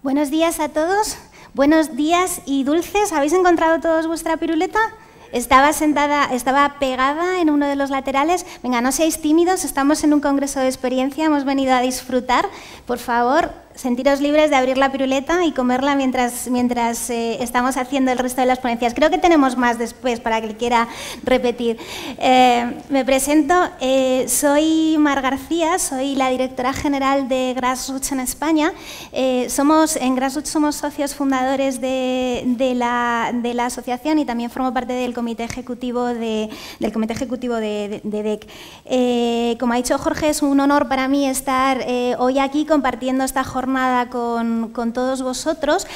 Buenos días a todos, buenos días y dulces. ¿Habéis encontrado todos vuestra piruleta? Estaba sentada, estaba pegada en uno de los laterales. Venga, no seáis tímidos, estamos en un congreso de experiencia, hemos venido a disfrutar. Por favor, sentiros libres de abrir la piruleta y comerla mientras estamos haciendo el resto de las ponencias. Creo que tenemos más después para que quiera repetir. Me presento, soy Mar García, soy la directora general de Grassroots en España. En Grassroots somos socios fundadores de la asociación y también formo parte del comité ejecutivo de DEC. Como ha dicho Jorge, es un honor para mí estar hoy aquí compartiendo esta jornada con todos vosotros.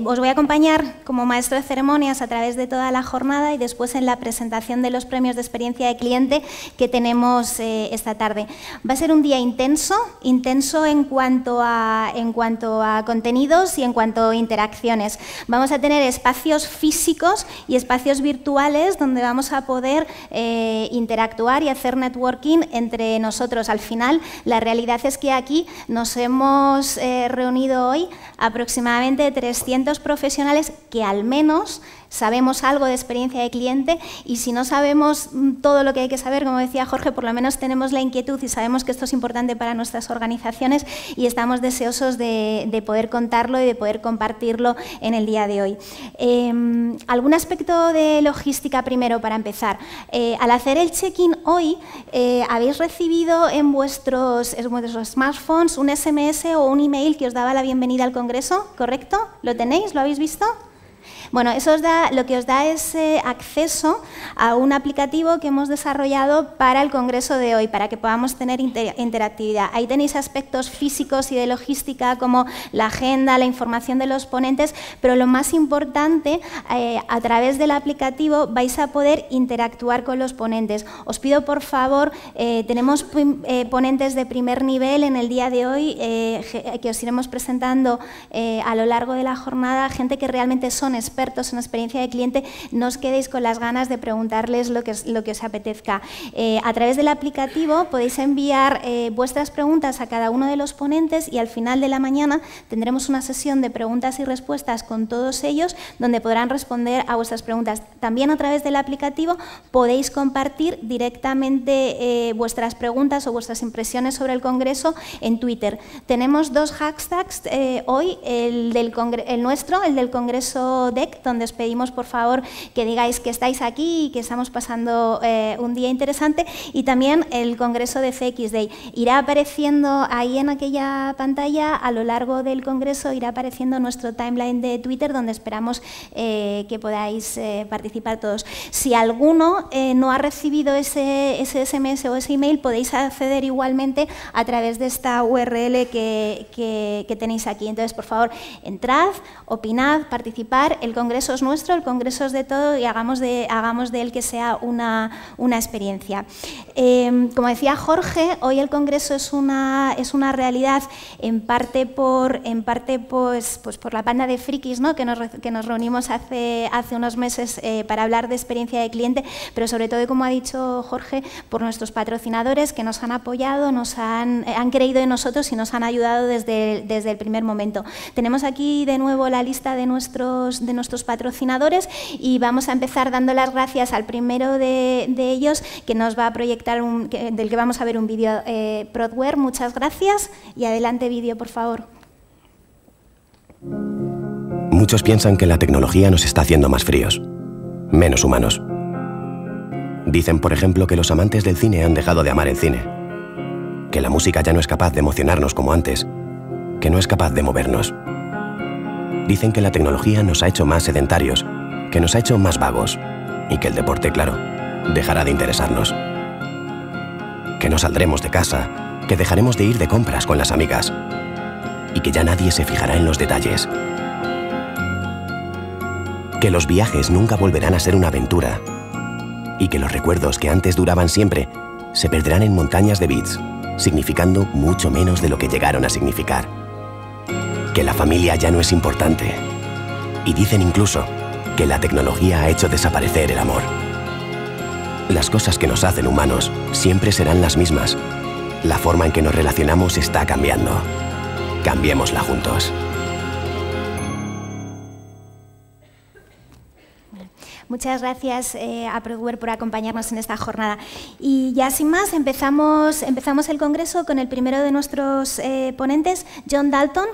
Os voy a acompañar como maestro de ceremonias a través de toda la jornada y después en la presentación de los premios de experiencia de cliente que tenemos esta tarde. Va a ser un día intenso en cuanto a contenidos y en cuanto a interacciones. Vamos a tener espacios físicos y espacios virtuales donde vamos a poder interactuar y hacer networking entre nosotros. Al final, la realidad es que aquí nos hemos reunido hoy aproximadamente 300 profesionales que al menos sabemos algo de experiencia de cliente, y si no sabemos todo lo que hay que saber, como decía Jorge, por lo menos tenemos la inquietud y sabemos que esto es importante para nuestras organizaciones y estamos deseosos de poder contarlo y de poder compartirlo en el día de hoy. Algún aspecto de logística primero para empezar. Al hacer el check-in hoy, habéis recibido en vuestros smartphones un SMS o un email que os daba la bienvenida al Congreso, ¿correcto? ¿Lo tenéis? ¿Lo habéis visto? Bueno, eso lo que os da es acceso a un aplicativo que hemos desarrollado para el Congreso de hoy, para que podamos tener interactividad. Ahí tenéis aspectos físicos y de logística como la agenda, la información de los ponentes, pero lo más importante, a través del aplicativo vais a poder interactuar con los ponentes. Os pido, por favor, tenemos ponentes de primer nivel en el día de hoy que os iremos presentando a lo largo de la jornada, gente que realmente son expertos en experiencia de cliente. No os quedéis con las ganas de preguntarles lo que os apetezca. A través del aplicativo podéis enviar vuestras preguntas a cada uno de los ponentes y al final de la mañana tendremos una sesión de preguntas y respuestas con todos ellos donde podrán responder a vuestras preguntas. También a través del aplicativo podéis compartir directamente vuestras preguntas o vuestras impresiones sobre el Congreso en Twitter. Tenemos dos hashtags hoy, el nuestro, el del Congreso DEC, donde os pedimos por favor que digáis que estáis aquí y que estamos pasando un día interesante, y también el Congreso de CX Day. Irá apareciendo ahí en aquella pantalla, a lo largo del Congreso irá apareciendo nuestro timeline de Twitter, donde esperamos que podáis participar todos. Si alguno no ha recibido ese SMS o ese email, podéis acceder igualmente a través de esta URL que tenéis aquí. Entonces, por favor, entrad, opinad, participar. El Congreso es nuestro, el Congreso es de todo y hagamos de él que sea una experiencia. Como decía Jorge, hoy el Congreso es una realidad en parte por la banda de frikis, ¿no? que nos reunimos hace unos meses para hablar de experiencia de cliente, pero sobre todo, como ha dicho Jorge, por nuestros patrocinadores que nos han apoyado, han creído en nosotros y nos han ayudado desde el primer momento. Tenemos aquí de nuevo la lista de nuestros patrocinadores y vamos a empezar dando las gracias al primero de ellos, que nos va a proyectar del que vamos a ver un vídeo. Prodware, muchas gracias, y adelante vídeo, por favor. Muchos piensan que la tecnología nos está haciendo más fríos, menos humanos. Dicen, por ejemplo, que los amantes del cine han dejado de amar el cine, que la música ya no es capaz de emocionarnos como antes, que no es capaz de movernos. Dicen que la tecnología nos ha hecho más sedentarios, que nos ha hecho más vagos y que el deporte, claro, dejará de interesarnos. Que no saldremos de casa, que dejaremos de ir de compras con las amigas y que ya nadie se fijará en los detalles. Que los viajes nunca volverán a ser una aventura y que los recuerdos que antes duraban siempre se perderán en montañas de bits, significando mucho menos de lo que llegaron a significar. Que la familia ya no es importante. Y dicen incluso que la tecnología ha hecho desaparecer el amor. Las cosas que nos hacen humanos siempre serán las mismas. La forma en que nos relacionamos está cambiando. Cambiémosla juntos. Muchas gracias a Puedes por acompañarnos en esta jornada. Y ya sin más, empezamos el congreso con el primero de nuestros ponentes, John Dalton.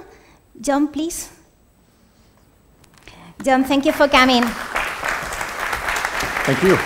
John, please. John, thank you for coming. Thank you.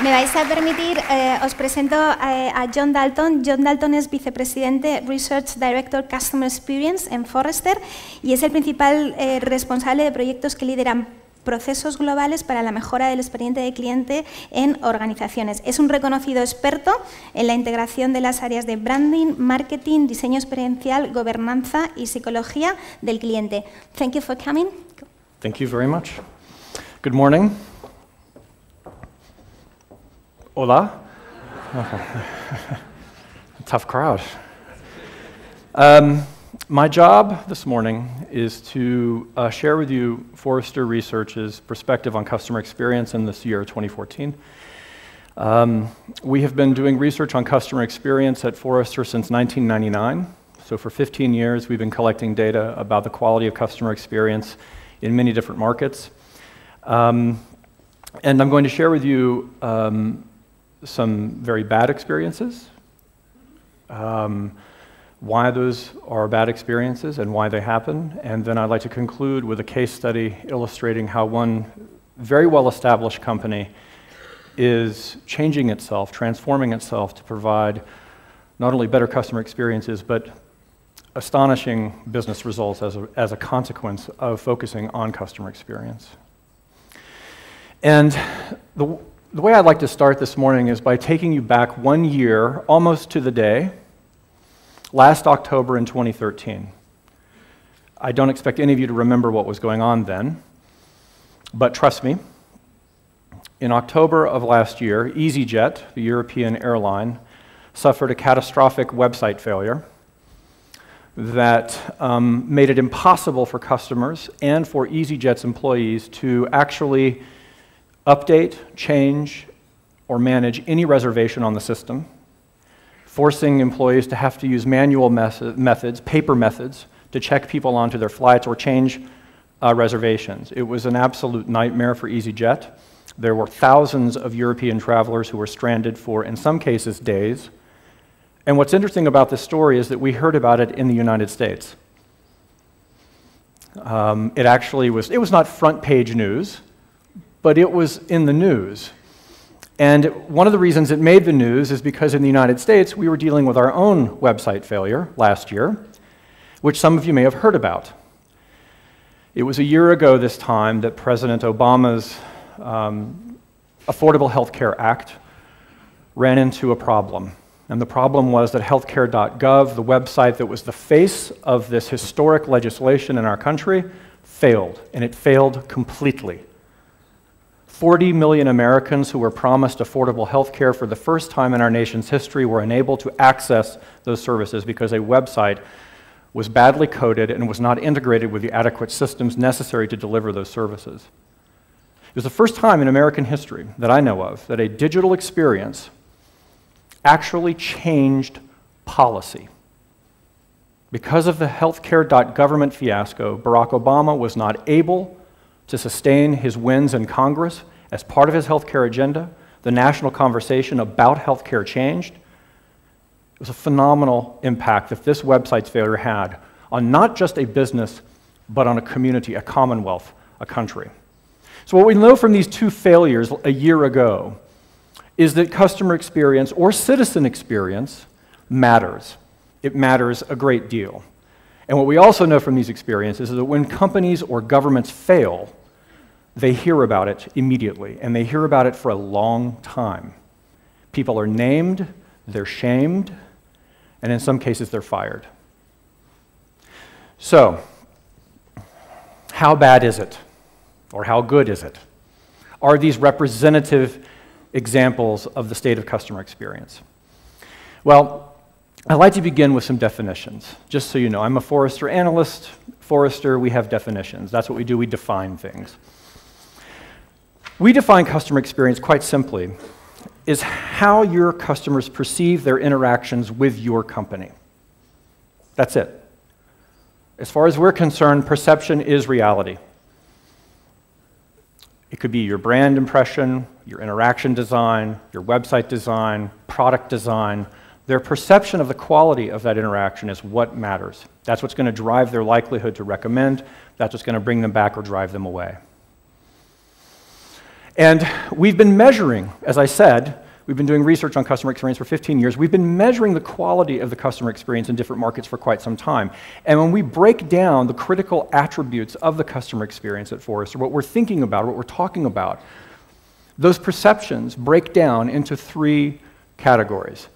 Me vais a permitir, os presento a John Dalton. John Dalton es vicepresidente Research Director Customer Experience en Forrester y es el principal responsable de proyectos que lideran procesos globales para la mejora del expediente de cliente en organizaciones. Es un reconocido experto en la integración de las áreas de branding, marketing, diseño experiencial, gobernanza y psicología del cliente. Thank you for coming. Thank you very much. Good morning. Hola. Tough crowd. My job this morning is to share with you Forrester Research's perspective on customer experience in this year, 2014. We have been doing research on customer experience at Forrester since 1999. So for 15 years, we've been collecting data about the quality of customer experience in many different markets. And I'm going to share with you some very bad experiences, why those are bad experiences and why they happen, and then I'd like to conclude with a case study illustrating how one very well-established company is changing itself, transforming itself to provide not only better customer experiences, but astonishing business results as a consequence of focusing on customer experience. And the way I'd like to start this morning is by taking you back 1 year, almost to the day, last October in 2013. I don't expect any of you to remember what was going on then, but trust me, in October of last year, EasyJet, the European airline, suffered a catastrophic website failure that made it impossible for customers and for EasyJet's employees to actually update, change, or manage any reservation on the system, forcing employees to have to use manual methods, paper methods, to check people onto their flights or change reservations. It was an absolute nightmare for EasyJet. There were thousands of European travelers who were stranded for, in some cases, days. And what's interesting about this story is that we heard about it in the United States. It was not front page news, but it was in the news. And one of the reasons it made the news is because in the United States, we were dealing with our own website failure last year, which some of you may have heard about. It was a year ago this time that President Obama's Affordable Health Care Act ran into a problem. And the problem was that healthcare.gov, the website that was the face of this historic legislation in our country, failed, and it failed completely. 40 million Americans who were promised affordable health care for the first time in our nation's history were unable to access those services because a website was badly coded and was not integrated with the adequate systems necessary to deliver those services. It was the first time in American history that I know of that a digital experience actually changed policy. Because of the healthcare.government fiasco, Barack Obama was not able to sustain his wins in Congress as part of his healthcare agenda. The national conversation about healthcare changed. It was a phenomenal impact that this website's failure had on not just a business, but on a community, a commonwealth, a country. So what we know from these two failures a year ago is that customer experience or citizen experience matters. It matters a great deal. And what we also know from these experiences is that when companies or governments fail, they hear about it immediately, and they hear about it for a long time. People are named, they're shamed, and in some cases they're fired. So, how bad is it? Or how good is it? Are these representative examples of the state of customer experience? Well, I'd like to begin with some definitions. Just so you know, I'm a Forrester analyst. Forrester, we have definitions. That's what we do, we define things. We define customer experience quite simply is how your customers perceive their interactions with your company. That's it. As far as we're concerned, perception is reality. It could be your brand impression, your interaction design, your website design, product design. Their perception of the quality of that interaction is what matters. That's what's going to drive their likelihood to recommend. That's what's going to bring them back or drive them away. And we've been measuring, as I said, we've been doing research on customer experience for 15 years. We've been measuring the quality of the customer experience in different markets for quite some time. And when we break down the critical attributes of the customer experience at Forrester, what we're thinking about, what we're talking about, those perceptions break down into 3 categories: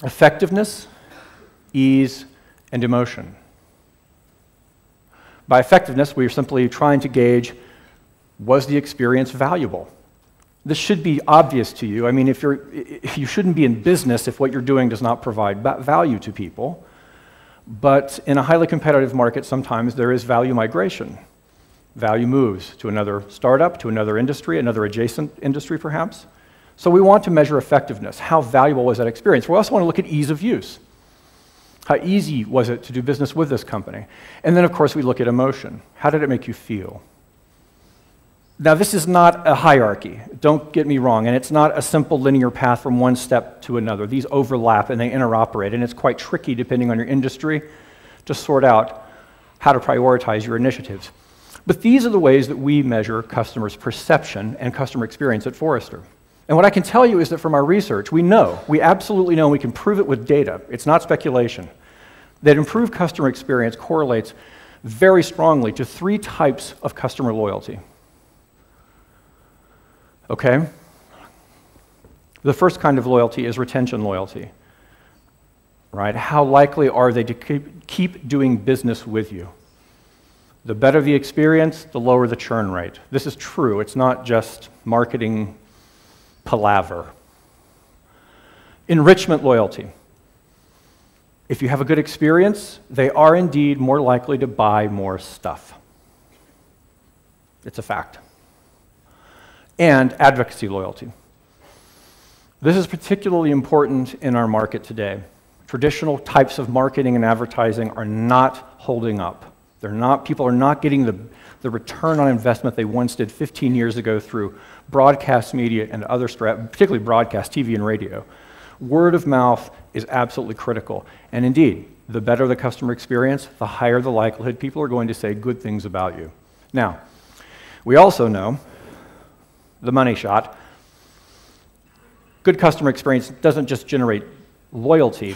effectiveness, ease, and emotion. By effectiveness, we are simply trying to gauge, was the experience valuable? This should be obvious to you. I mean, you shouldn't be in business if what you're doing does not provide value to people. But in a highly competitive market, sometimes there is value migration. Value moves to another startup, to another industry, another adjacent industry perhaps. So we want to measure effectiveness. How valuable was that experience? We also want to look at ease of use. How easy was it to do business with this company? And then, of course, we look at emotion. How did it make you feel? Now, this is not a hierarchy, don't get me wrong, and it's not a simple linear path from one step to another. These overlap and they interoperate, and it's quite tricky, depending on your industry, to sort out how to prioritize your initiatives. But these are the ways that we measure customers' perception and customer experience at Forrester. And what I can tell you is that from our research, we absolutely know, and we can prove it with data, it's not speculation, that improved customer experience correlates very strongly to 3 types of customer loyalty. Okay? The first kind of loyalty is retention loyalty, right? How likely are they to keep doing business with you? The better the experience, the lower the churn rate. This is true. It's not just marketing palaver. Enrichment loyalty. If you have a good experience, they are indeed more likely to buy more stuff. It's a fact. And advocacy loyalty. This is particularly important in our market today. Traditional types of marketing and advertising are not holding up. People are not getting the return on investment they once did 15 years ago through broadcast media and other particularly broadcast TV and radio. Word of mouth is absolutely critical. And indeed, the better the customer experience, the higher the likelihood people are going to say good things about you. Now, we also know the money shot. Good customer experience doesn't just generate loyalty,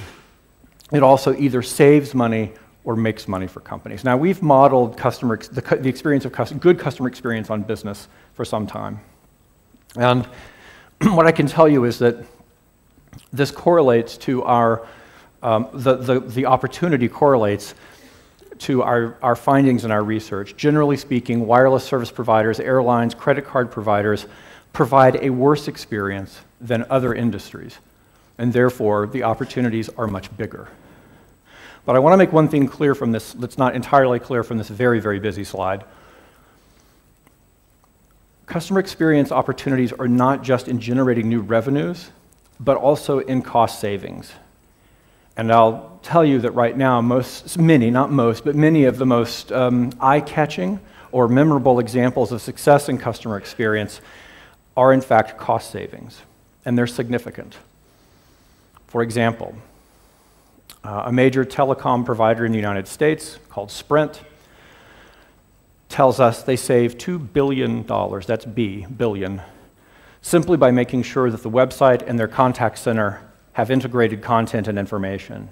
it also either saves money or makes money for companies. Now, we've modeled the experience of good customer experience on business for some time. And what I can tell you is that this correlates to the opportunity correlates to our findings in our research. Generally speaking, wireless service providers, airlines, credit card providers provide a worse experience than other industries, and therefore the opportunities are much bigger. But I want to make one thing clear from this that's not entirely clear from this very, very busy slide. Customer experience opportunities are not just in generating new revenues, but also in cost savings. And I'll tell you that right now, many of the most eye-catching or memorable examples of success in customer experience are in fact cost savings, and they're significant. For example, a major telecom provider in the United States called Sprint tells us they save $2 billion, that's B, billion, simply by making sure that the website and their contact center have integrated content and information.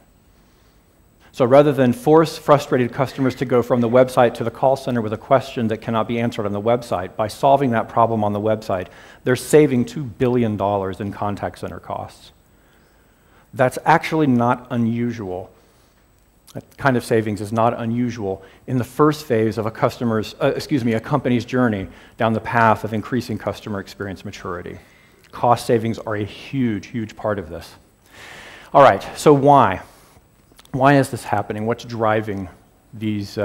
So rather than force frustrated customers to go from the website to the call center with a question that cannot be answered on the website, by solving that problem on the website, they're saving $2 billion in contact center costs. That's actually not unusual. That kind of savings is not unusual in the first phase of a company's journey down the path of increasing customer experience maturity. Cost savings are a huge, huge part of this. All right, so why? Why is this happening? What's driving these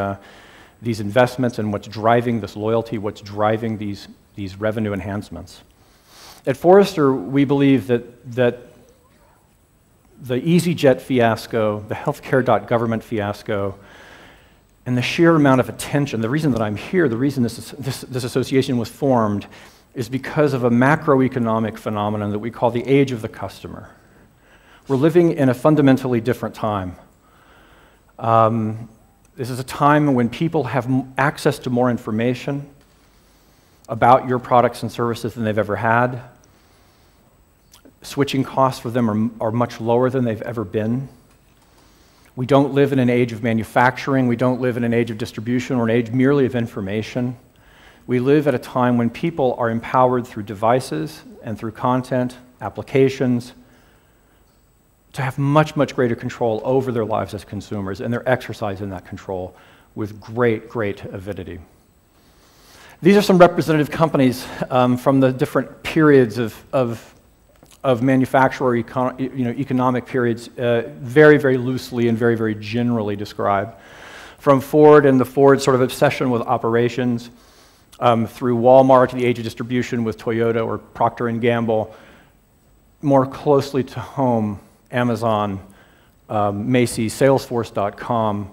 investments, and what's driving this loyalty? What's driving these revenue enhancements? At Forrester, we believe that the EasyJet fiasco, the healthcare.government fiasco, and the sheer amount of attention. The reason that I'm here, the reason this association was formed, is because of a macroeconomic phenomenon that we call the age of the customer. We're living in a fundamentally different time. This is a time when people have access to more information about your products and services than they've ever had. Switching costs for them are much lower than they've ever been. We don't live in an age of manufacturing. We don't live in an age of distribution or an age merely of information. We live at a time when people are empowered through devices and through content, applications, to have much, much greater control over their lives as consumers, and they're exercising that control with great, great avidity. These are some representative companies from the different periods of manufacturer economic periods, very, very loosely and very, very generally described. From Ford and the Ford sort of obsession with operations, through Walmart, the age of distribution with Toyota or Procter & Gamble, more closely to home, Amazon, Macy's, Salesforce.com,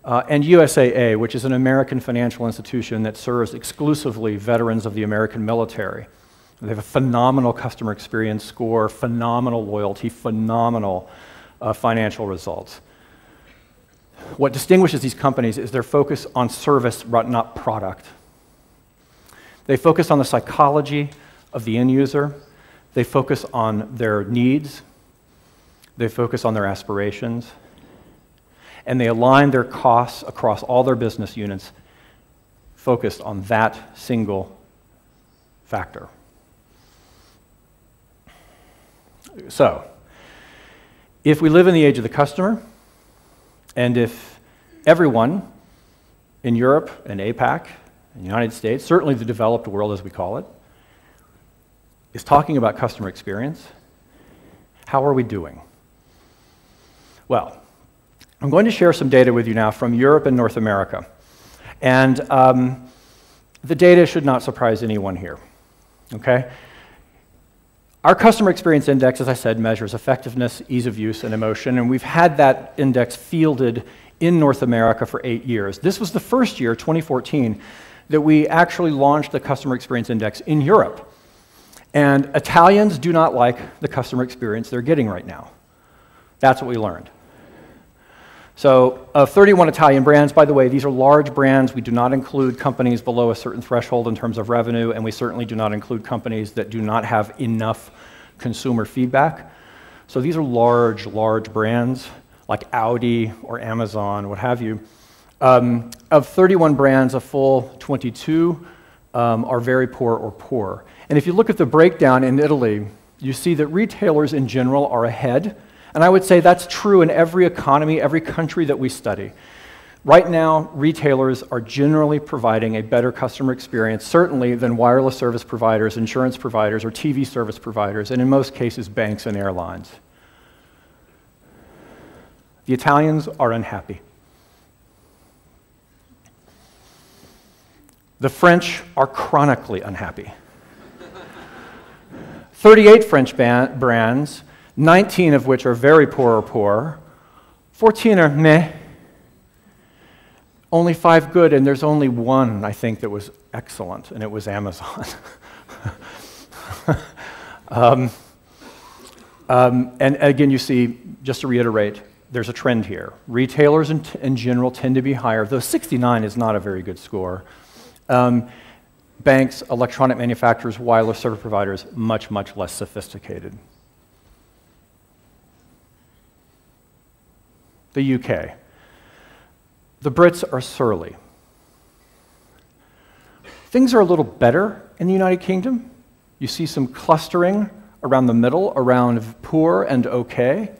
and USAA, which is an American financial institution that serves exclusively veterans of the American military. They have a phenomenal customer experience score, phenomenal loyalty, phenomenal financial results. What distinguishes these companies is their focus on service, not product. They focus on the psychology of the end user. They focus on their needs. They focus on their aspirations. And they align their costs across all their business units, focused on that single factor. So, if we live in the age of the customer, and if everyone in Europe and APAC, in the United States, certainly the developed world as we call it, is talking about customer experience, how are we doing? Well, I'm going to share some data with you now from Europe and North America. And the data should not surprise anyone here, okay? Our customer experience index, as I said, measures effectiveness, ease of use, and emotion, and we've had that index fielded in North America for 8 years. This was the first year, 2014, that we actually launched the customer experience index in Europe. And Italians do not like the customer experience they're getting right now. That's what we learned. So, of 31 Italian brands, by the way, these are large brands. We do not include companies below a certain threshold in terms of revenue, and we certainly do not include companies that do not have enough consumer feedback. So these are large, large brands like Audi or Amazon, what have you. Of 31 brands, a full 22 are very poor or poor. And if you look at the breakdown in Italy, you see that retailers in general are ahead. And I would say that's true in every economy, every country that we study. Right now, retailers are generally providing a better customer experience, certainly than wireless service providers, insurance providers, or TV service providers, and in most cases, banks and airlines. The Italians are unhappy. The French are chronically unhappy. 38 French brands, 19 of which are very poor or poor, 14 are meh, only 5 good, and there's only one, I think, that was excellent, and it was Amazon. And again, you see, just to reiterate, there's a trend here. Retailers in general tend to be higher, though 69 is not a very good score. Banks, electronic manufacturers, wireless service providers, much, much less sophisticated. The UK. The Brits are surly. Things are a little better in the United Kingdom. You see some clustering around the middle, around poor and okay.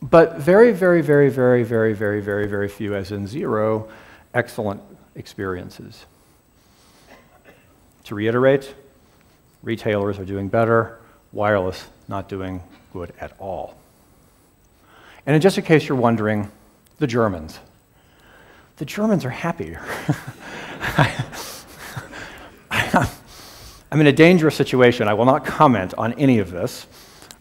But very, very, very, very, very, very, very, very few, as in zero, excellent experiences. To reiterate, retailers are doing better, wireless not doing good at all. And just in case you're wondering, the Germans. The Germans are happier. I'm in a dangerous situation. I will not comment on any of this.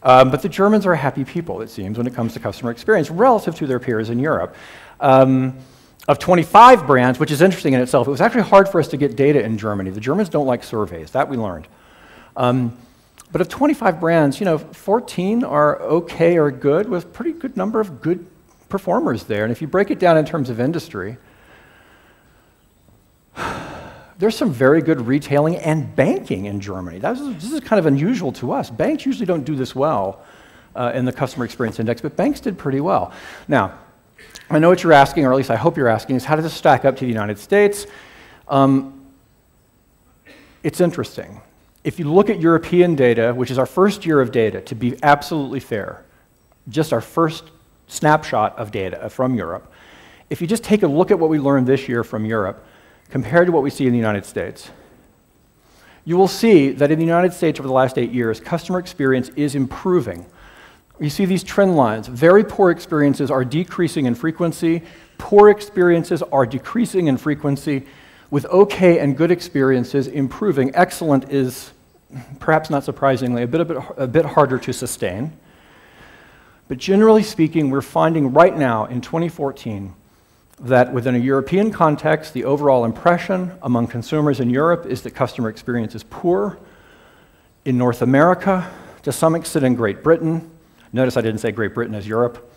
But the Germans are happy people, it seems, when it comes to customer experience relative to their peers in Europe. Of 25 brands, which is interesting in itself, it was actually hard for us to get data in Germany. The Germans don't like surveys, that we learned. But of 25 brands, 14 are okay or good, with a pretty good number of good performers there. And if you break it down in terms of industry, there's some very good retailing and banking in Germany. This is kind of unusual to us. Banks usually don't do this well in the Customer Experience Index, but banks did pretty well. Now, I know what you're asking, or at least I hope you're asking, is how does this stack up to the United States? It's interesting. If you look at European data, which is our first year of data, to be absolutely fair, just our first snapshot of data from Europe, if you just take a look at what we learned this year from Europe, compared to what we see in the United States, you will see that in the United States over the last 8 years, customer experience is improving. You see these trend lines. Very poor experiences are decreasing in frequency. Poor experiences are decreasing in frequency, with okay and good experiences improving. Excellent is, perhaps not surprisingly, a bit harder to sustain. But generally speaking, we're finding right now in 2014 that within a European context, the overall impression among consumers in Europe is that customer experience is poor. In North America, to some extent in Great Britain, notice I didn't say Great Britain as Europe.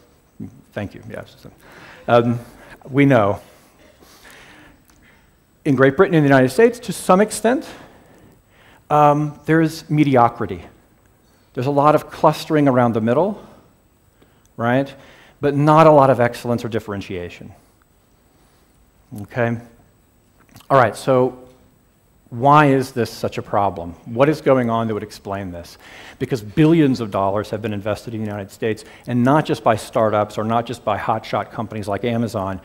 Thank you, yes. We know. In Great Britain and the United States, to some extent, there's mediocrity. There's a lot of clustering around the middle, right? But not a lot of excellence or differentiation. Okay? All right, so why is this such a problem? What is going on that would explain this? Because billions of dollars have been invested in the United States, and not just by startups or not just by hotshot companies like Amazon,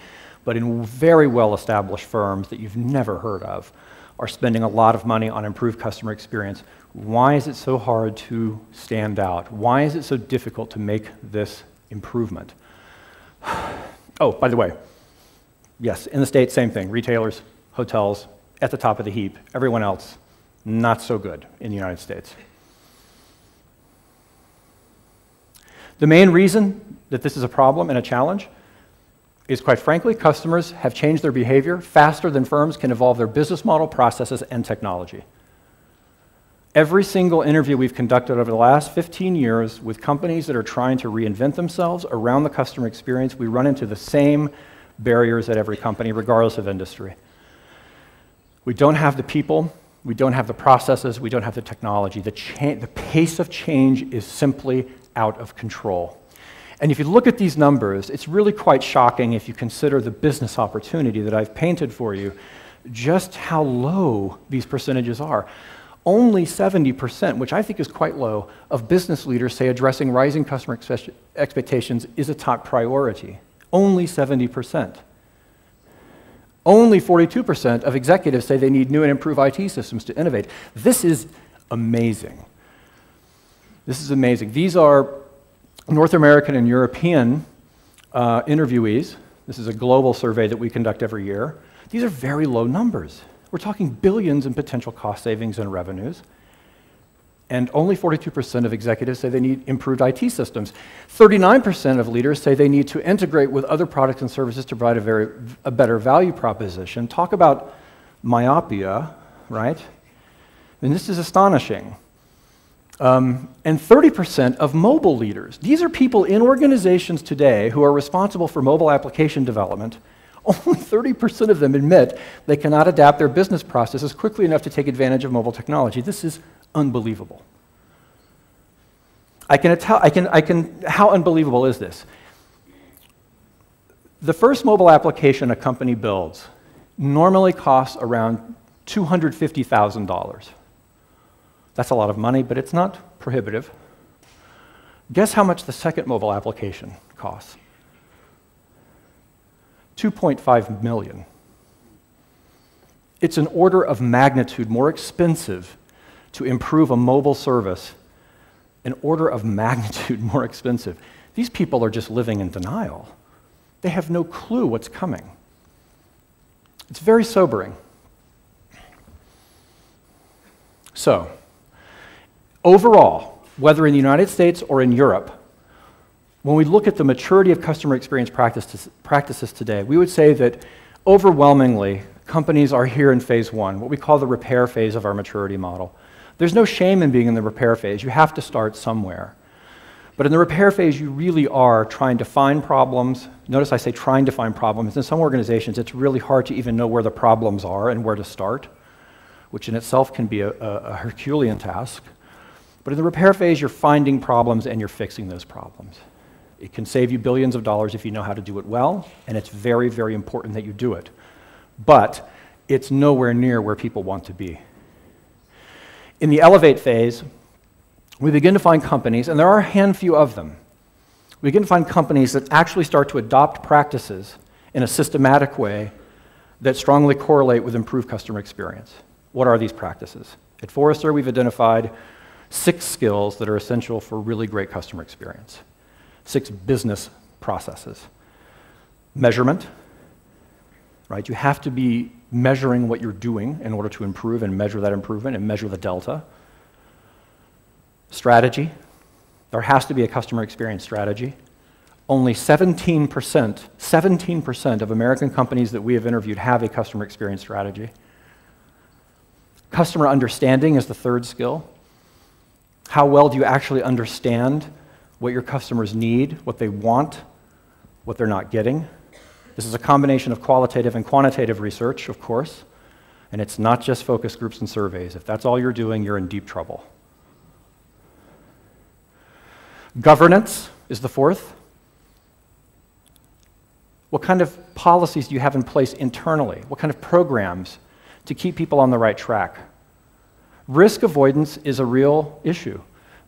but in very well-established firms that you've never heard of are spending a lot of money on improved customer experience. Why is it so hard to stand out? Why is it so difficult to make this improvement? Oh, by the way, yes, in the States, same thing. Retailers, hotels, at the top of the heap. Everyone else, not so good in the United States. The main reason that this is a problem and a challenge is, quite frankly, customers have changed their behavior faster than firms can evolve their business model, processes, and technology. Every single interview we've conducted over the last 15 years with companies that are trying to reinvent themselves around the customer experience, we run into the same barriers at every company, regardless of industry. We don't have the people, we don't have the processes, we don't have the technology. The pace of change is simply out of control. And if you look at these numbers, it's really quite shocking if you consider the business opportunity that I've painted for you, just how low these percentages are. Only 70%, which I think is quite low, of business leaders say addressing rising customer expectations is a top priority. Only 70%. Only 42% of executives say they need new and improved IT systems to innovate. This is amazing. This is amazing. These are North American and European interviewees. This is a global survey that we conduct every year. These are very low numbers. We're talking billions in potential cost savings and revenues. And only 42% of executives say they need improved IT systems. 39% of leaders say they need to integrate with other products and services to provide a better value proposition. Talk about myopia, right? And this is astonishing. And 30% of mobile leaders. These are people in organizations today who are responsible for mobile application development. Only 30% of them admit they cannot adapt their business processes quickly enough to take advantage of mobile technology. This is unbelievable. How unbelievable is this? The first mobile application a company builds normally costs around $250,000. That's a lot of money, but it's not prohibitive. Guess how much the second mobile application costs? $2.5 million. It's an order of magnitude more expensive to improve a mobile service, an order of magnitude more expensive. These people are just living in denial. They have no clue what's coming. It's very sobering. So, overall, whether in the United States or in Europe, when we look at the maturity of customer experience practices today, we would say that overwhelmingly, companies are here in phase one, what we call the repair phase of our maturity model. There's no shame in being in the repair phase. You have to start somewhere. But in the repair phase, you really are trying to find problems. Notice I say trying to find problems. In some organizations, it's really hard to even know where the problems are and where to start, which in itself can be a Herculean task. But in the repair phase, you're finding problems and you're fixing those problems. It can save you billions of dollars if you know how to do it well, and it's very, very important that you do it. But it's nowhere near where people want to be. In the elevate phase, we begin to find companies, and there are a handful of them. We begin to find companies that actually start to adopt practices in a systematic way that strongly correlate with improved customer experience. What are these practices? At Forrester, we've identified 6 skills that are essential for really great customer experience. 6 business processes. Measurement, right? You have to be measuring what you're doing in order to improve and measure that improvement and measure the delta. Strategy. There has to be a customer experience strategy. Only 17% of American companies that we have interviewed have a customer experience strategy. Customer understanding is the 3rd skill. How well do you actually understand what your customers need, what they want, what they're not getting? This is a combination of qualitative and quantitative research, of course, and it's not just focus groups and surveys. If that's all you're doing, you're in deep trouble. Governance is the 4th. What kind of policies do you have in place internally? What kind of programs to keep people on the right track? Risk avoidance is a real issue.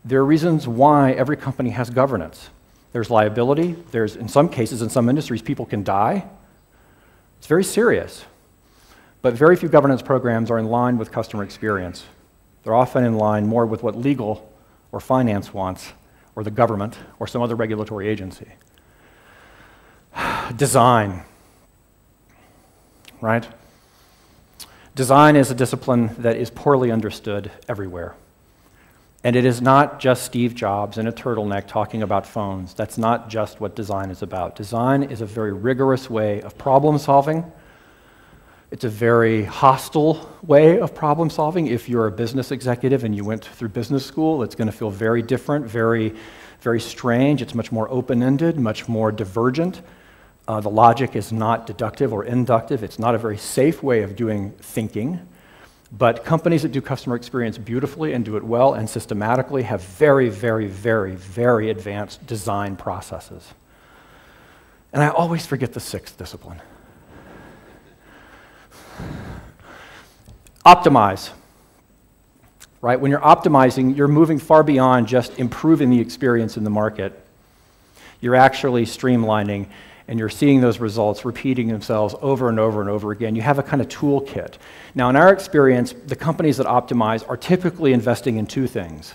There are reasons why every company has governance. There's liability. There's, in some cases, in some industries, people can die. It's very serious. But very few governance programs are in line with customer experience. They're often in line more with what legal or finance wants, or the government, or some other regulatory agency. Design, right? Design is a discipline that is poorly understood everywhere. And it is not just Steve Jobs in a turtleneck talking about phones. That's not just what design is about. Design is a very rigorous way of problem solving. It's a very hostile way of problem solving. If you're a business executive and you went through business school, it's going to feel very different, very, very strange. It's much more open-ended, much more divergent. The logic is not deductive or inductive. It's not a very safe way of doing thinking. But companies that do customer experience beautifully and do it well and systematically have very, very, very, very advanced design processes. And I always forget the 6th discipline. Optimize. Right? When you're optimizing, you're moving far beyond just improving the experience in the market. You're actually streamlining, and you're seeing those results repeating themselves over and over and over again. You have a kind of toolkit. Now, in our experience, the companies that optimize are typically investing in 2 things: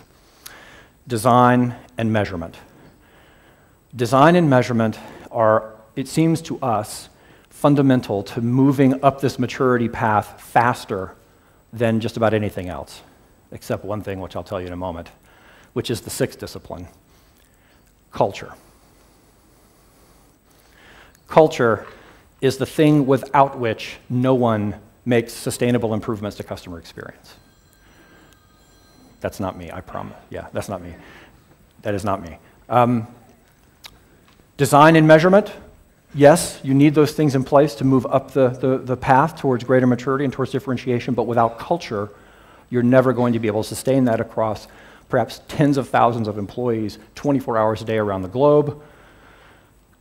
design and measurement. Design and measurement are, it seems to us, fundamental to moving up this maturity path faster than just about anything else, except one thing, which I'll tell you in a moment, which is the 6th discipline: culture. Culture is the thing without which no one makes sustainable improvements to customer experience. That's not me, I promise. Yeah, that's not me. That is not me. Design and measurement, yes, you need those things in place to move up the path towards greater maturity and towards differentiation, but without culture, you're never going to be able to sustain that across perhaps tens of thousands of employees, 24 hours a day around the globe.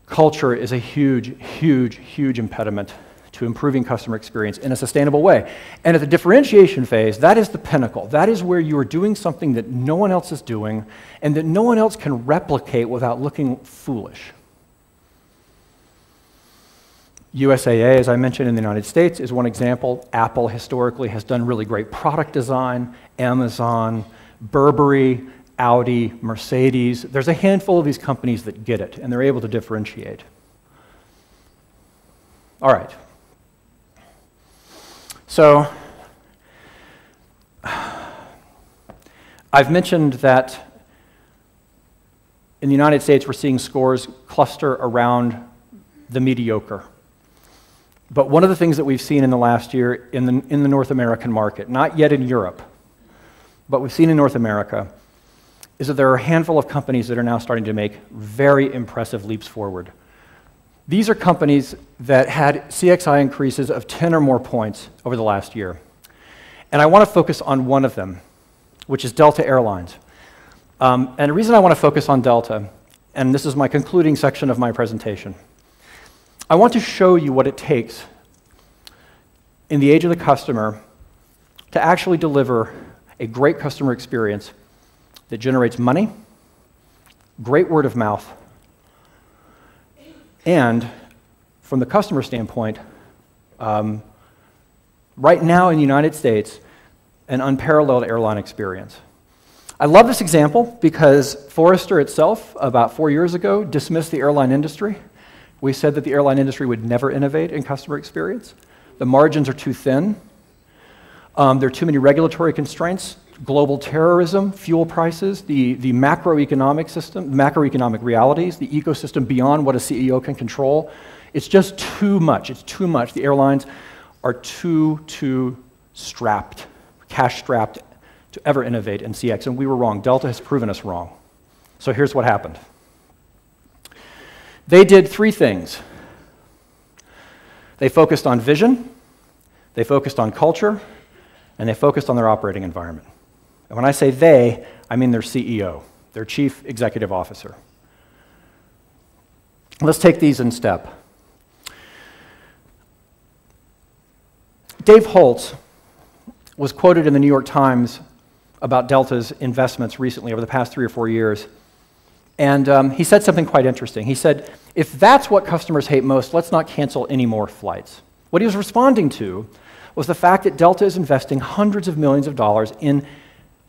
Culture is a huge, huge, huge impediment to improving customer experience in a sustainable way. And at the differentiation phase, that is the pinnacle. That is where you are doing something that no one else is doing and that no one else can replicate without looking foolish. USAA, as I mentioned, in the United States is one example. Apple historically has done really great product design. Amazon, Burberry, Audi, Mercedes. There's a handful of these companies that get it, and they're able to differentiate. All right. So, I've mentioned that In the United States, we're seeing scores cluster around the mediocre. But one of the things that we've seen in the last year in the North American market, not yet in Europe, but we've seen in North America, is that there are a handful of companies that are now starting to make very impressive leaps forward. These are companies that had CXI increases of 10 or more points over the last year. And I want to focus on one of them, which is Delta Airlines. And the reason I want to focus on Delta, and this is my concluding section of my presentation, I want to show you what it takes in the age of the customer to actually deliver a great customer experience that generates money, great word of mouth, and from the customer standpoint, right now in the United States, an unparalleled airline experience. I love this example because Forrester itself, about 4 years ago, dismissed the airline industry. We said that the airline industry would never innovate in customer experience. The margins are too thin. There are too many regulatory constraints, global terrorism, fuel prices, the macroeconomic system, macroeconomic realities, the ecosystem beyond what a CEO can control. It's just too much. It's too much. The airlines are too strapped, cash-strapped to ever innovate in CX, and we were wrong. Delta has proven us wrong. So here's what happened. They did 3 things. They focused on vision, they focused on culture, and they focused on their operating environment. And when I say they, I mean their CEO, their Chief Executive Officer. Let's take these in step. Dave Holtz was quoted in the New York Times about Delta's investments recently over the past 3 or 4 years. And he said something quite interesting. He said, if that's what customers hate most, let's not cancel any more flights. What he was responding to was the fact that Delta is investing hundreds of millions of dollars in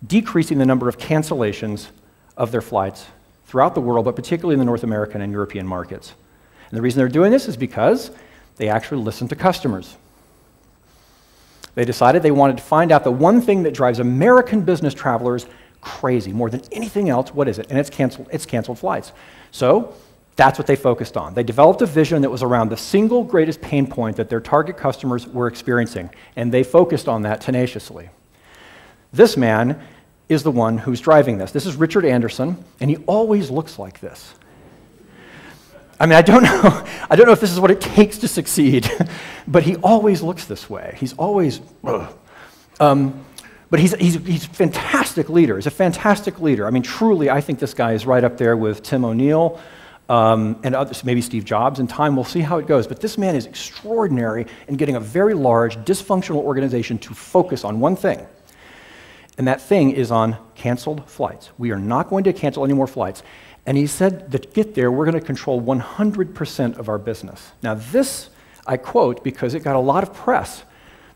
decreasing the number of cancellations of their flights throughout the world, but particularly in the North American and European markets. And the reason they're doing this is because they actually listen to customers. They decided they wanted to find out the one thing that drives American business travelers crazy, more than anything else. What is it? And it's canceled flights. So that's what they focused on. They developed a vision that was around the single greatest pain point that their target customers were experiencing, and they focused on that tenaciously. This man is the one who's driving this. This is Richard Anderson, and he always looks like this. I mean, I don't know if this is what it takes to succeed, but he always looks this way. He's always, but he's a fantastic leader. He's a fantastic leader. I mean, truly, I think this guy is right up there with Tim O'Neill and others, maybe Steve Jobs. In time, we'll see how it goes. But this man is extraordinary in getting a very large, dysfunctional organization to focus on one thing. And that thing is on canceled flights. We are not going to cancel any more flights. And he said that to get there, we're going to control 100% of our business. Now this, I quote, because it got a lot of press.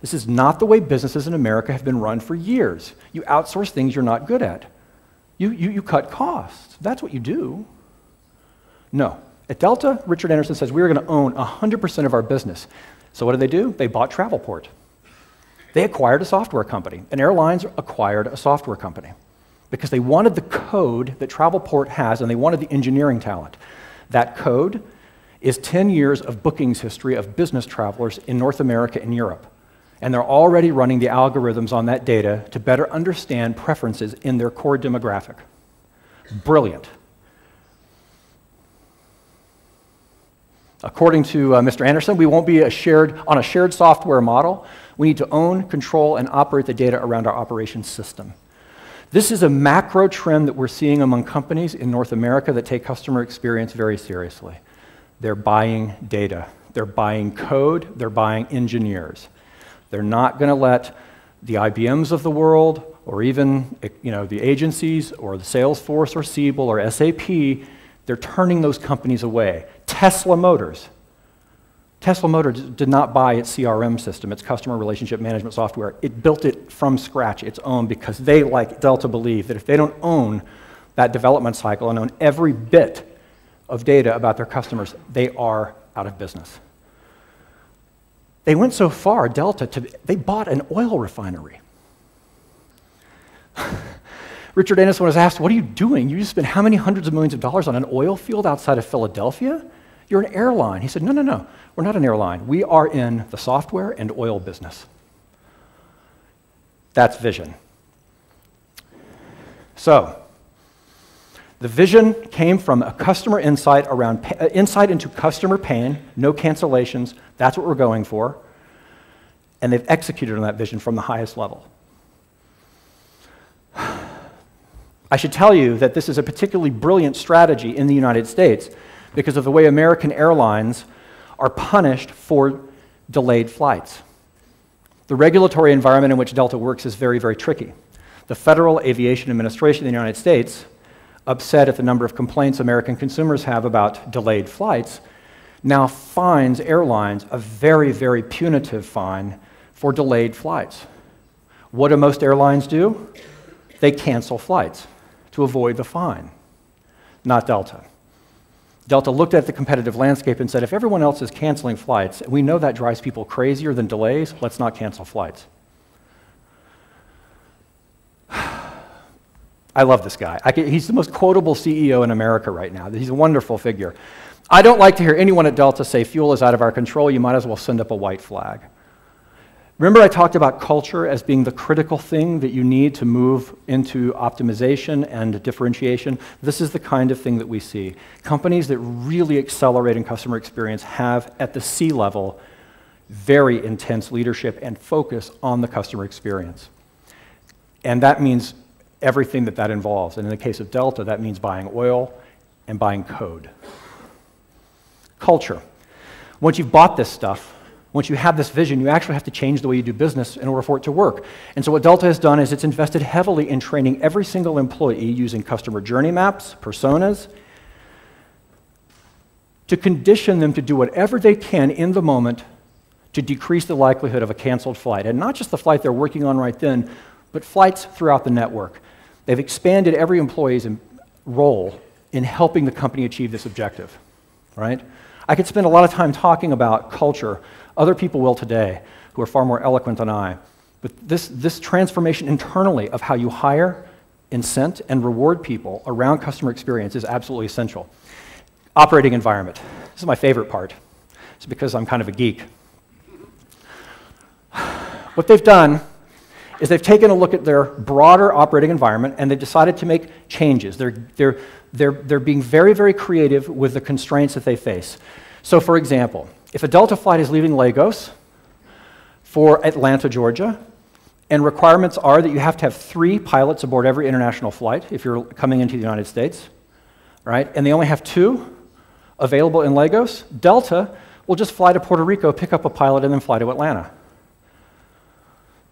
This is not the way businesses in America have been run for years. You outsource things you're not good at. You cut costs. That's what you do. No. At Delta, Richard Anderson says we're going to own 100% of our business. So what do? They bought Travelport. They acquired a software company, and airlines acquired a software company because they wanted the code that Travelport has, and they wanted the engineering talent. That code is 10 years of bookings history of business travelers in North America and Europe. And they're already running the algorithms on that data to better understand preferences in their core demographic. Brilliant. According to Mr. Anderson, we won't be on a shared software model. We need to own, control, and operate the data around our operations system. This is a macro trend that we're seeing among companies in North America that take customer experience very seriously. They're buying data. They're buying code. They're buying engineers. They're not going to let the IBMs of the world, or even the agencies, or the Salesforce, or Siebel, or SAP, they're turning those companies away. Tesla Motors did not buy its CRM system, its customer relationship management software. It built it from scratch, its own, because they, like Delta, believe that if they don't own that development cycle and own every bit of data about their customers, they are out of business. They went so far, Delta, they bought an oil refinery. Richard Anderson was asked, what are you doing? You just spent how many hundreds of millions of dollars on an oil field outside of Philadelphia? You're an airline. He said, no, we're not an airline. We are in the software and oil business. That's vision. So, the vision came from a customer insight around insight into customer pain, no cancellations. That's what we're going for. And they've executed on that vision from the highest level. I should tell you that this is a particularly brilliant strategy in the United States because of the way American airlines are punished for delayed flights. The regulatory environment in which Delta works is very, very tricky. The Federal Aviation Administration in the United States, upset at the number of complaints American consumers have about delayed flights, now fines airlines a very, very punitive fine for delayed flights. What do most airlines do? They cancel flights to avoid the fine, not Delta. Delta looked at the competitive landscape and said, if everyone else is canceling flights, and we know that drives people crazier than delays, let's not cancel flights. I love this guy. He's the most quotable CEO in America right now. He's a wonderful figure. I don't like to hear anyone at Delta say fuel is out of our control, you might as well send up a white flag. Remember I talked about culture as being the critical thing that you need to move into optimization and differentiation? This is the kind of thing that we see. Companies that really accelerate in customer experience have, at the C level, very intense leadership and focus on the customer experience. And that means everything that involves. And in the case of Delta, that means buying oil and buying code. Culture. Once you've bought this stuff, once you have this vision, you actually have to change the way you do business in order for it to work. And so what Delta has done is it's invested heavily in training every single employee using customer journey maps, personas, to condition them to do whatever they can in the moment to decrease the likelihood of a canceled flight. And not just the flight they're working on right then, but flights throughout the network. They've expanded every employee's role in helping the company achieve this objective, right? I could spend a lot of time talking about culture. Other people will today, who are far more eloquent than I. But this transformation internally of how you hire, incent, and reward people around customer experience is absolutely essential. Operating environment. This is my favorite part. It's because I'm kind of a geek. What they've done is they've taken a look at their broader operating environment and they've decided to make changes. They're being very, very creative with the constraints that they face. So for example, if a Delta flight is leaving Lagos for Atlanta, Georgia, and requirements are that you have to have 3 pilots aboard every international flight if you're coming into the United States, right? And they only have 2 available in Lagos, Delta will just fly to Puerto Rico, pick up a pilot, and then fly to Atlanta.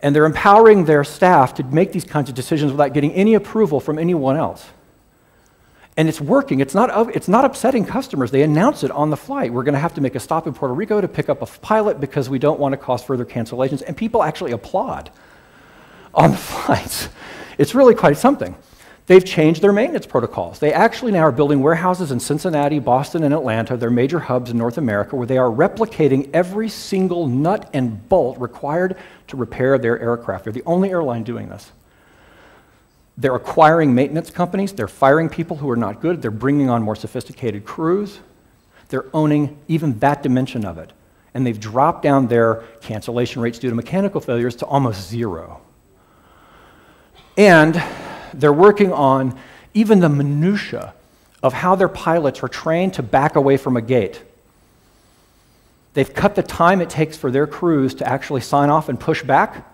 And they're empowering their staff to make these kinds of decisions without getting any approval from anyone else. And it's working. It's not upsetting customers. They announce it on the flight. We're going to have to make a stop in Puerto Rico to pick up a pilot because we don't want to cause further cancellations. And people actually applaud on the flights. It's really quite something. They've changed their maintenance protocols. They actually now are building warehouses in Cincinnati, Boston, and Atlanta, their major hubs in North America, where they are replicating every single nut and bolt required to repair their aircraft. They're the only airline doing this. They're acquiring maintenance companies. They're firing people who are not good. They're bringing on more sophisticated crews. They're owning even that dimension of it. And they've dropped down their cancellation rates due to mechanical failures to almost 0. And they're working on even the minutia of how their pilots are trained to back away from a gate. They've cut the time it takes for their crews to actually sign off and push back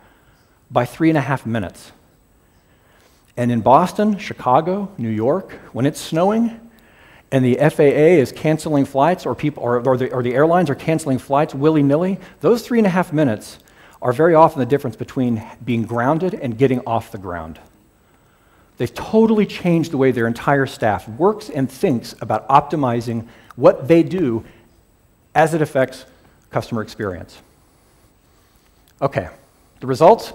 by 3.5 minutes. And in Boston, Chicago, New York, when it's snowing and the FAA is canceling flights or the airlines are canceling flights willy-nilly, those 3.5 minutes are very often the difference between being grounded and getting off the ground. They've totally changed the way their entire staff works and thinks about optimizing what they do as it affects customer experience. Okay, the results?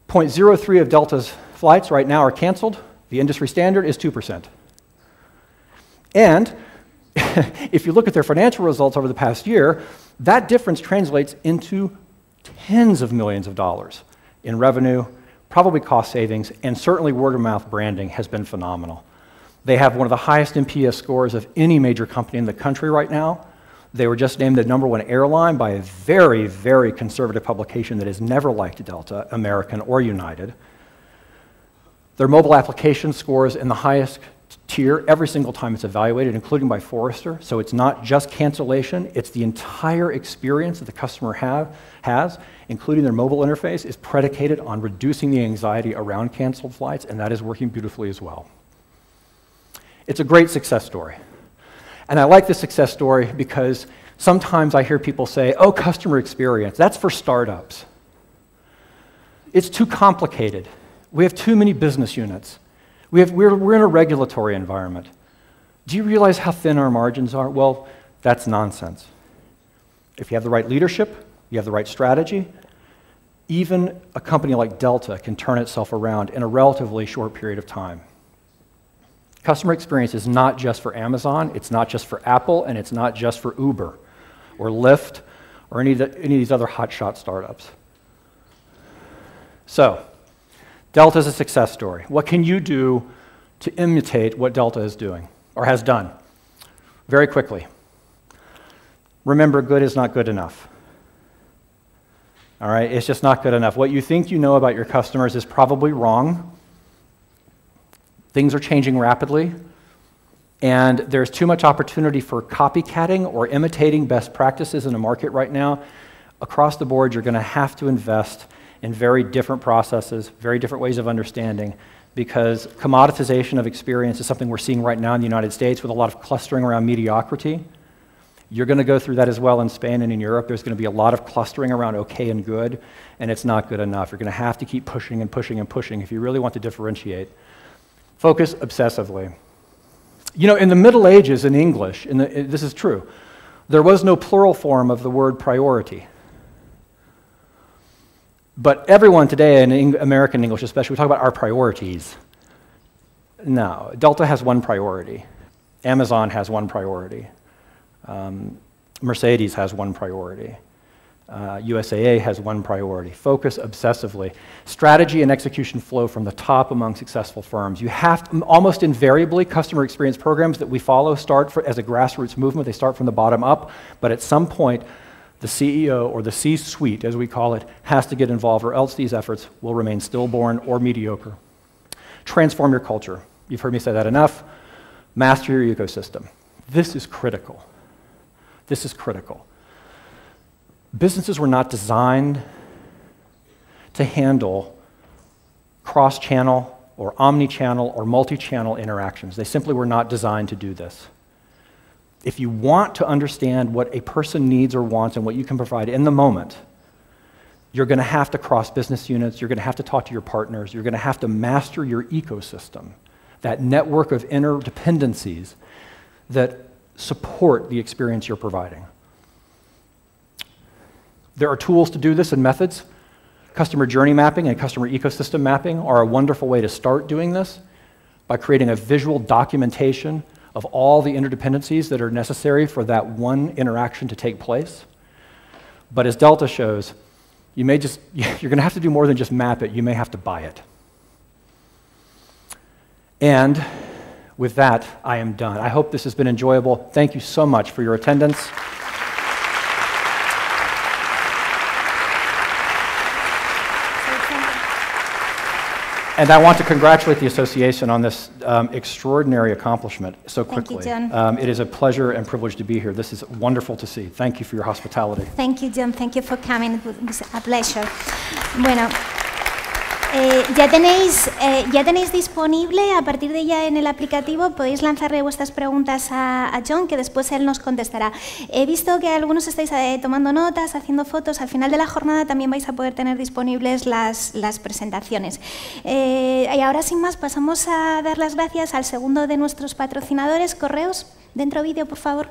0.03 of Delta's flights right now are canceled. The industry standard is 2%. And if you look at their financial results over the past year, that difference translates into tens of millions of dollars in revenue, probably cost savings, and certainly word-of-mouth branding has been phenomenal. They have one of the highest NPS scores of any major company in the country right now. They were just named the #1 airline by a very, very conservative publication that has never liked Delta, American, or United. Their mobile application scores in the highest tier every single time it's evaluated, including by Forrester. So it's not just cancellation, it's the entire experience that the customer has, including their mobile interface, is predicated on reducing the anxiety around canceled flights, and that is working beautifully as well. It's a great success story. And I like this success story because sometimes I hear people say, oh, customer experience, that's for startups. It's too complicated. We have too many business units. We're in a regulatory environment. Do you realize how thin our margins are? Well, that's nonsense. If you have the right leadership, you have the right strategy, even a company like Delta can turn itself around in a relatively short period of time. Customer experience is not just for Amazon, it's not just for Apple, and it's not just for Uber or Lyft or any of these other hotshot startups. So, Delta is a success story. What can you do to imitate what Delta is doing or has done? Very quickly. Remember, good is not good enough. All right, it's just not good enough. What you think you know about your customers is probably wrong. Things are changing rapidly, and there's too much opportunity for copycatting or imitating best practices in the market right now. Across the board, you're going to have to invest in very different processes, very different ways of understanding, because commoditization of experience is something we're seeing right now in the United States with a lot of clustering around mediocrity. You're going to go through that as well in Spain and in Europe. There's going to be a lot of clustering around okay and good, and it's not good enough. You're going to have to keep pushing and pushing and pushing if you really want to differentiate. Focus obsessively. You know, in the Middle Ages in English, this is true, there was no plural form of the word priority. But everyone today in American English especially, we talk about our priorities. No, Delta has one priority. Amazon has one priority. Mercedes has one priority. USAA has one priority. Focus obsessively. Strategy and execution flow from the top among successful firms. You have to, almost invariably, customer experience programs that we follow start as a grassroots movement. They start from the bottom up, but at some point, the CEO, or the C-suite, as we call it, has to get involved, or else these efforts will remain stillborn or mediocre. Transform your culture. You've heard me say that enough. Master your ecosystem. This is critical. This is critical. Businesses were not designed to handle cross-channel or omni-channel or multi-channel interactions. They simply were not designed to do this. If you want to understand what a person needs or wants and what you can provide in the moment, you're going to have to cross business units, you're going to have to talk to your partners, you're going to have to master your ecosystem, that network of interdependencies that support the experience you're providing. There are tools to do this and methods. Customer journey mapping and customer ecosystem mapping are a wonderful way to start doing this by creating a visual documentation of all the interdependencies that are necessary for that one interaction to take place. But as Delta shows, you're going to have to do more than just map it, you may have to buy it. And with that, I am done. I hope this has been enjoyable. Thank you so much for your attendance. And I want to congratulate the association on this extraordinary accomplishment so quickly. Thank you, John. It is a pleasure and privilege to be here. This is wonderful to see. Thank you for your hospitality. Thank you, John. Thank you for coming. It was a pleasure. Bueno, ya tenéis disponible, a partir de ya en el aplicativo, podéis lanzarle vuestras preguntas a John, que después él nos contestará. He visto que algunos estáis tomando notas, haciendo fotos. Al final de la jornada también vais a poder tener disponibles las presentaciones. Y ahora, sin más, pasamos a dar las gracias al segundo de nuestros patrocinadores. Correos, dentro vídeo, por favor.